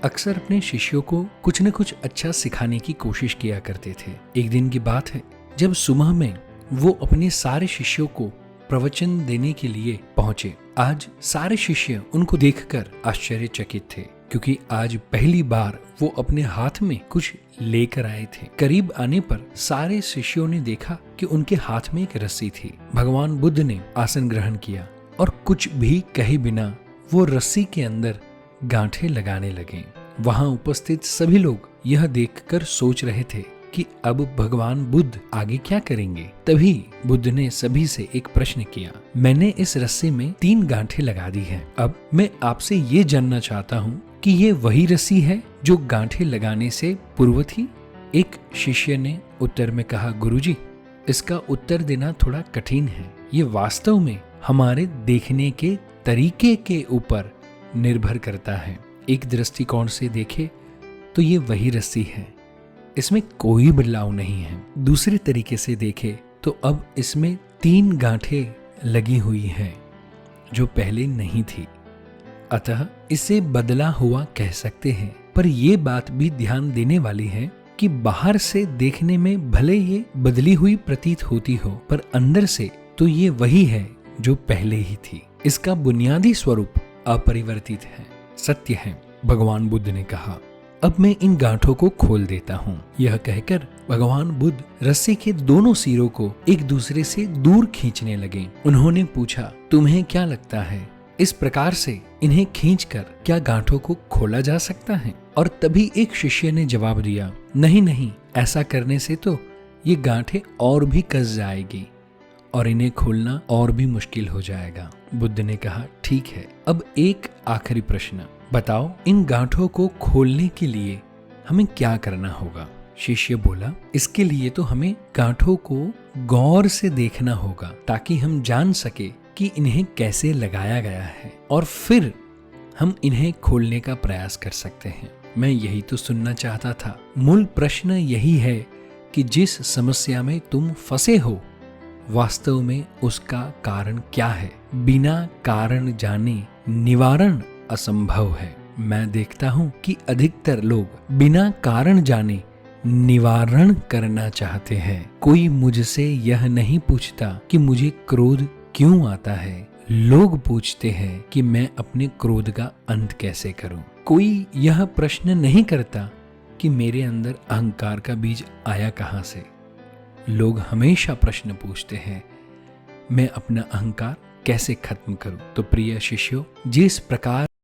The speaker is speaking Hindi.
अक्सर अपने शिष्यों को कुछ न कुछ अच्छा सिखाने की कोशिश किया करते थे। एक दिन की बात है जब सुबह में वो अपने सारे शिष्यों को प्रवचन देने के लिए पहुंचे। आज सारे शिष्य उनको देखकर आश्चर्यचकित थे, क्योंकि आज पहली बार वो अपने हाथ में कुछ लेकर आए थे। करीब आने पर सारे शिष्यों ने देखा कि उनके हाथ में एक रस्सी थी। भगवान बुद्ध ने आसन ग्रहण किया और कुछ भी कहे बिना वो रस्सी के अंदर गांठें लगाने लगे। वहां उपस्थित सभी लोग यह देखकर सोच रहे थे कि अब भगवान बुद्ध आगे क्या करेंगे। तभी बुद्ध ने सभी से एक प्रश्न किया, मैंने इस रस्सी में 3 गांठें लगा दी हैं। अब मैं आपसे ये जानना चाहता हूँ कि ये वही रस्सी है जो गांठें लगाने से पूर्व थी। एक शिष्य ने उत्तर में कहा, गुरुजी, इसका उत्तर देना थोड़ा कठिन है। ये वास्तव में हमारे देखने के तरीके के ऊपर निर्भर करता है। एक दृष्टिकोण से देखे तो ये वही रस्सी है, इसमें कोई बदलाव नहीं है। दूसरे तरीके से देखे तो अब इसमें 3 गांठें लगी हुई हैं जो पहले नहीं थी, अतः इसे बदला हुआ कह सकते हैं। पर यह बात भी ध्यान देने वाली है कि बाहर से देखने में भले ये बदली हुई प्रतीत होती हो, पर अंदर से तो ये वही है जो पहले ही थी। इसका बुनियादी स्वरूप अपरिवर्तित है, सत्य है। भगवान बुद्ध ने कहा, अब मैं इन गांठों को खोल देता हूँ। यह कहकर भगवान बुद्ध रस्सी के दोनों सिरों को एक दूसरे से दूर खींचने लगे। उन्होंने पूछा, तुम्हें क्या लगता है, इस प्रकार से इन्हें खींचकर क्या गांठों को खोला जा सकता है? और तभी एक शिष्य ने जवाब दिया, नहीं नहीं, ऐसा करने से तो ये गांठें और भी कस जाएगी और इन्हें खोलना और भी मुश्किल हो जाएगा। बुद्ध ने कहा, ठीक है, अब एक आखिरी प्रश्न बताओ, इन गांठों को खोलने के लिए हमें क्या करना होगा? शिष्य बोला, इसके लिए तो हमें गांठों को गौर से देखना होगा ताकि हम जान सके कि इन्हें कैसे लगाया गया है, और फिर हम इन्हें खोलने का प्रयास कर सकते हैं। मैं यही तो सुनना चाहता था। मूल प्रश्न यही है कि जिस समस्या में तुम फंसे हो, वास्तव में उसका कारण क्या है? बिना कारण जाने निवारण असंभव है। मैं देखता हूं कि अधिकतर लोग बिना कारण जाने निवारण करना चाहते हैं। कोई मुझसे यह नहीं पूछता कि मुझे क्रोध क्यों आता है, लोग पूछते हैं कि मैं अपने क्रोध का अंत कैसे करूं। कोई यह प्रश्न नहीं करता कि मेरे अंदर अहंकार का बीज आया कहां से। लोग हमेशा प्रश्न पूछते हैं, मैं अपना अहंकार कैसे खत्म करूं। तो प्रिय शिष्यों, जिस प्रकार